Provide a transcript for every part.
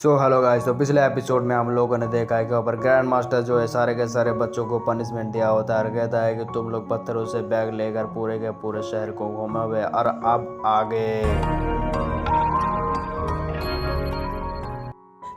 Hello guys. तो पिछले episode में हम लोगों ने देखा है कि ऊपर ग्रैंड मास्टर जो है सारे के सारे बच्चों को पनिशमेंट दिया होता है और कहता है कि तुम लोग पत्थरों से बैग लेकर पूरे के पूरे शहर को घूमोगे। और अब आगे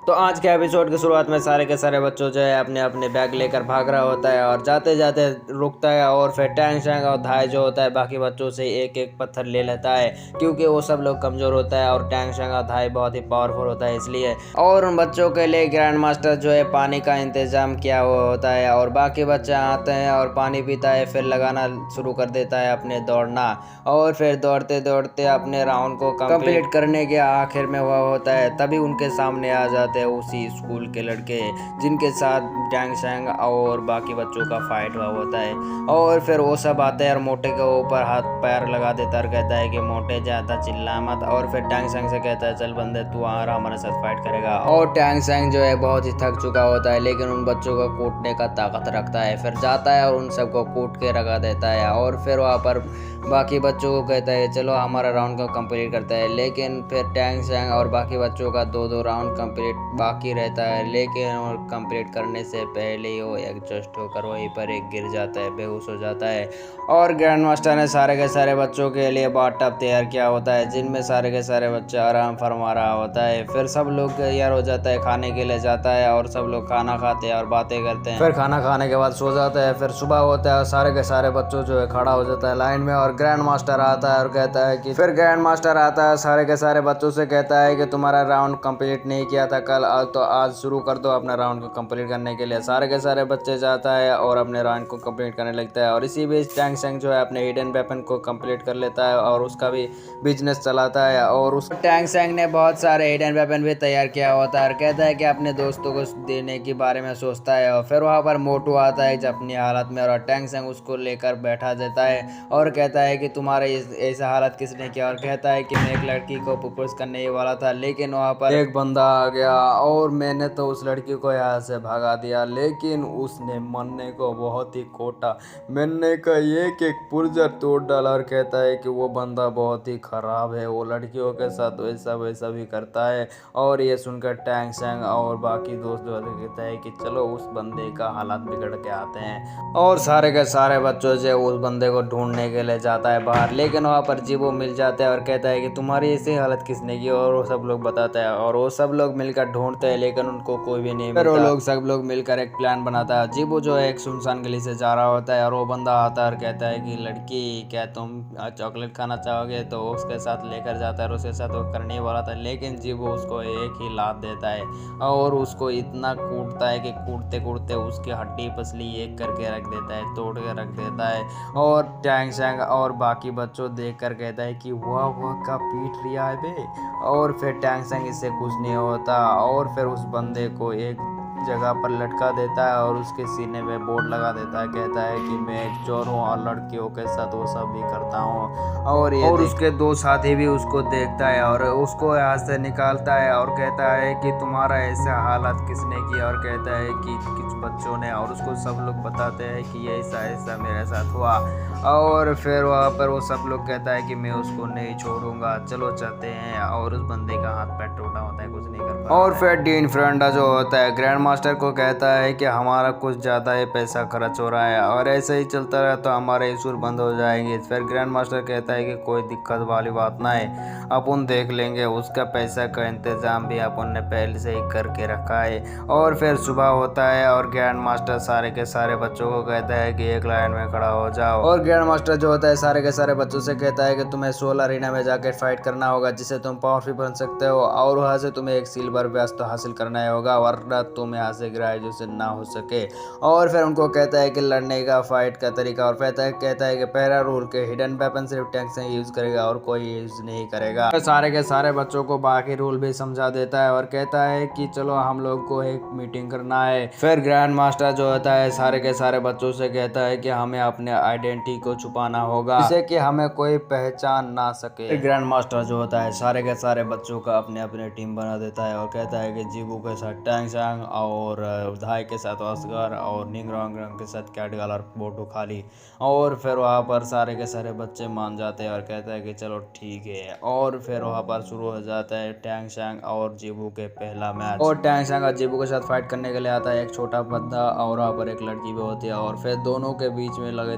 तो आज के एपिसोड की शुरुआत में सारे के सारे बच्चों जो है अपने अपने बैग लेकर भाग रहा होता है और जाते जाते रुकता है और फिर टैंग शैंग और धाय जो होता है बाकी बच्चों से एक एक पत्थर ले लेता है क्योंकि वो सब लोग कमजोर होता है और टैंग शैंग और धाय बहुत ही पावरफुल होता है इसलिए। और उन बच्चों के लिए ग्रैंड मास्टर जो है पानी का इंतजाम किया हुआ होता है और बाकी बच्चे आते हैं और पानी पीता है, फिर लगाना शुरू कर देता है अपने दौड़ना। और फिर दौड़ते दौड़ते अपने राउंड को कंप्लीट करने के आखिर में हुआ होता है तभी उनके सामने आ जाते हैं उसी स्कूल के लड़के जिनके साथ टैंग शैंग और बाकी बच्चों का फाइट हुआ होता है। और फिर वो सब आते हैं और मोटे के ऊपर हाथ पैर लगा देता और कहता है कि मोटे ज्यादा चिल्ला मत। और फिर टैंग शैंग से कहता है चल बंदे तू आ रहा हमारे साथ फाइट करेगा। और टैंग शैंग जो है बहुत ही थक चुका होता है लेकिन उन बच्चों को कूटने का ताकत रखता है, फिर जाता है और उन सबको कूट के रखा देता है। और फिर वहाँ पर बाकी बच्चों को कहता है चलो हमारा राउंड को कंप्लीट करता है, लेकिन फिर टैंग शैंग और बाकी बच्चों का दो राउंड कंप्लीट बाकी रहता है लेकिन और कंप्लीट करने से पहले ही वो एडजस्ट होकर वहीं पर एक गिर जाता है, बेहोश हो जाता है। और ग्रैंड मास्टर ने सारे के सारे बच्चों के लिए बाथ टब तैयार किया होता है जिनमें सारे के सारे बच्चे आराम फरमा रहा होता है। फिर सब लोग तैयार हो जाता है, खाने के लिए जाता है और सब लोग खाना खाते हैं और बातें करते हैं। फिर खाना खाने के बाद सो जाता है। फिर सुबह होता है और सारे के सारे बच्चों जो है खड़ा हो जाता है लाइन में और ग्रैंड मास्टर आता है और कहता है कि फिर ग्रैंड मास्टर आता है सारे के सारे बच्चों से कहता है कि तुम्हारा राउंड कंप्लीट नहीं किया था कल, आज तो आज शुरू कर दो अपना राउंड को कंप्लीट करने के लिए। सारे के सारे बच्चे जाता है और अपने राउंड को कंप्लीट करने लगता है और इसी बीच टैंग शैंग जो है अपने हिडन वेपन को कंप्लीट कर लेता है और उसका भी बिजनेस चलाता है। और उस टैंग शैंग ने बहुत सारे हिडन वेपन भी तैयार किया होता है और कहता है कि अपने दोस्तों को देने के बारे में सोचता है। और फिर वहाँ पर मोटू आता है अपनी हालत में और टैंग शैंग उसको लेकर बैठा देता है और कहता है कि तुम्हारे ऐसा हालत किसने किया। और कहता है कि मैं एक लड़की को प्रपोज करने ही वाला था लेकिन वहाँ पर एक बंदा आ गया और मैंने तो उस लड़की को यहाँ से भगा दिया, लेकिन उसने मरने को बहुत ही कोटा, मैंने का एक एक पुर्जा तोड़ डाला। और कहता है कि वो बंदा बहुत ही खराब है, वो लड़कियों के साथ वैसा वैसा भी करता है। और ये सुनकर टैंग शैंग और बाकी दोस्त जो कहता है कि चलो उस बंदे का हालात बिगड़ के आते हैं। और सारे के सारे बच्चों से उस बंदे को ढूंढने के लिए जाता है बाहर, लेकिन वहाँ पर जीबो मिल जाता है और कहता है कि तुम्हारी ऐसी हालत किसने की। और वो सब लोग बताता है और वो सब लोग मिलकर ढूंढते हैं लेकिन उनको कोई भी नहीं मिलता। वो लोग सब लोग मिलकर एक प्लान बनाता है। जीबो जो है एक सुनसान गली से जा रहा होता है और वो बंदा आता है और कहता है कि लड़की क्या तुम चॉकलेट खाना चाहोगे, तो उसके साथ लेकर जाता है और उसके साथ वो करने वाला था लेकिन जीबो उसको एक ही लात देता है और उसको इतना कूटता है कि कूटते कूटते उसकी हड्डी पसली एक करके रख देता है, तोड़ के रख देता है। और टैंग शैंग और बाकी बच्चों देख कर कहता है कि वाह का पीट लिया है बे। और फिर टैंग शैंग इससे कुछ नहीं होता और फिर उस बंदे को एक जगह पर लटका देता है और उसके सीने में बोर्ड लगा देता है, कहता है कि मैं एक चोर हूँ और लड़कियों के साथ वो सब भी करता हूँ। और उसके दो साथी भी उसको देखता है और उसको यहाँ से निकालता है और कहता है कि तुम्हारा ऐसा हालत किसने किया। और कहता है कि कुछ बच्चों ने, और उसको सब लोग बताते हैं कि ऐसा ऐसा मेरे साथ हुआ। और फिर वहाँ पर वो सब लोग कहता है कि मैं उसको नहीं छोड़ूंगा, चलो चलते हैं। और उस बंदे का हाथ पैर टूटा होता है, कुछ नहीं कर पाता। और फिर डीन फ्रेंडा जो होता है ग्रैंड मास्टर को कहता है कि हमारा कुछ ज़्यादा ही पैसा खर्च हो रहा है और ऐसे ही चलता रहा तो हमारे इशूर बंद हो जाएंगे। फिर ग्रैंड मास्टर कहता है कि कोई दिक्कत वाली बात ना है, अपन देख लेंगे, उसका पैसा का इंतज़ाम भी अपन ने पहले से ही करके रखा है। और फिर सुबह होता है और ग्रैंड मास्टर सारे के सारे बच्चों को कहता है कि एक लाइन में खड़ा हो जाओ। और ग्रैंड मास्टर जो होता है सारे के सारे बच्चों से कहता है कि तुम्हें 16 अरीना में जाकर फाइट करना होगा जिससे तुम पावरफुल बन सकते हो और वहाँ से तुम्हें एक सिल्वर बेस्ट तो हासिल करना होगा वरना तुम यहाँ से ग्रेजुएशन ना हो सके। और फिर उनको कहता है कि लड़ने का फाइट का तरीका, और कहता है कि पहला रूल के हिडन वेपन सिर्फ टैंक से यूज करेगा और कोई यूज नहीं करेगा। तो सारे के सारे बच्चों को बाकी रूल भी समझा देता है और कहता है कि चलो हम लोग को एक मीटिंग करना है। फिर ग्रैंड मास्टर जो होता है सारे के सारे बच्चों से कहता है कि हमें अपने आइडेंटिटी को छुपाना होगा जिससे कि हमें कोई पहचान ना सके। ग्रैंड मास्टर जो होता है सारे के सारे बच्चों का अपने अपने टीम बना देता है और कहता है कि जीबू के साथ टैंग शैंग और धाय के साथ ऑस्कर और निंगरोंग के साथ कैटगल और बोटू खाली। और फिर वहाँ पर सारे के सारे बच्चे मान जाते हैं और कहते हैं कि चलो ठीक है। और फिर वहाँ पर शुरू हो जाता है टैंग शैंग और जीबू के पहला मैच। और टैंग शैंग और जीबू के साथ फाइट करने के लिए आता है एक छोटा बंदा और वहाँ पर एक लड़की भी होती है। और फिर दोनों के बीच में लगे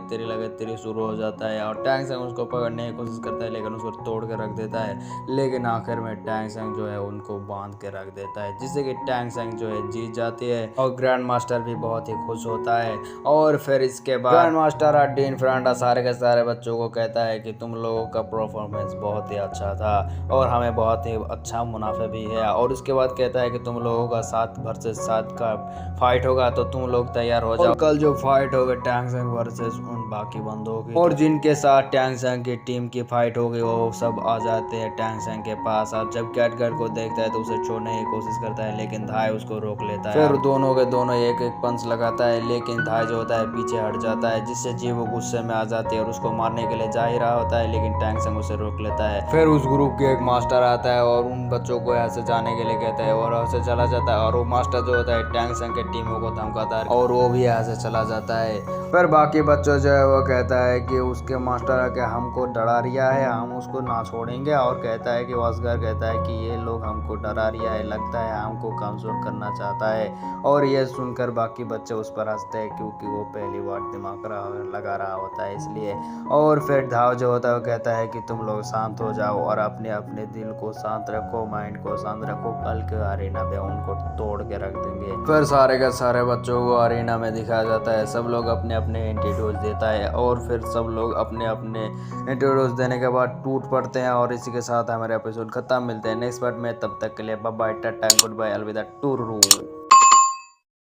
तेरी शुरू हो जाता है और टैंग शैंग उसको पकड़ने की कोशिश करता है लेकिन उसको तोड़ के रख देता है। लेकिन आखिर में टैंग शैंग जो है उनको बांध के रख देता है, जिससे कि टैंग शैंग जो है जीत जाती है और ग्रैंड मास्टर भी बहुत ही खुश होता है। और फिर इसके बाद ग्रैंड मास्टर और डीन फर्नांडा सारे के सारे बच्चों को कहता है कि तुम लोगों का परफॉर्मेंस बहुत ही अच्छा था और हमें बहुत ही अच्छा मुनाफा भी है। और उसके बाद कहता है कि तुम लोगों का 7 वर्सेस 7 का फाइट होगा तो तुम लोग तैयार हो जाओ। कल जो फाइट होगा टैंग शैंग वर्सेस उन बाकी बंदों की, और जिनके साथ टैंग शैंग की टीम की फाइट होगी वो सब आ जाते हैं टैंग शैंग के पास। अब जब कैटगट को देखता है तो उसे छोड़ने की कोशिश करता है लेकिन धाय उसको रोक लेता है। फिर दोनों के दोनों एक एक पंच लगाता है लेकिन धाय जो होता है पीछे हट जाता है, जिससे जीवो गुस्से में आ जाती है और उसको मारने के लिए जा ही रहा होता है लेकिन टैंग शैंग उसे रोक लेता है। फिर उस ग्रुप के एक मास्टर आता है और उन बच्चों को यहाँ से जाने के लिए कहता है और वहाँ से चला जाता है। और वो मास्टर जो होता है टैंग शैंग के टीमों को धमकाता है और वो भी यहाँ से चला जाता है। फिर बाकी बच्चों जो है वो कहता है कि उसके मास्टर आके हमको डरा रिया है, हम उसको ना छोड़ेंगे। और कहता है कि वासगर कहता है कि ये लोग हमको डरा रिया है, लगता है हमको कमज़ोर करना चाहता है। और ये सुनकर बाकी बच्चे उस पर हंसते हैं क्योंकि वो पहली बार दिमाग लगा रहा होता है इसलिए। और फिर धाव जो होता है वो कहता है कि तुम लोग शांत हो जाओ और अपने अपने दिल को शांत रखो, माइंड को शांत रखो, कल के अरीना में उनको तोड़ के रख देंगे। फिर सारे के सारे बच्चों को अरीना में दिखाया जाता है, सब लोग अपने अपने एंटीडोज देता है और फिर सब लोग अपने अपने एंटीडोज देने के बाद टूट पड़ते हैं। और इसी के साथ हमारे एपिसोड खत्म। मिलते हैं नेक्स्ट पार्ट में, तब तक के लिए bye bye, tata, goodbye, अलविदा, टूरू।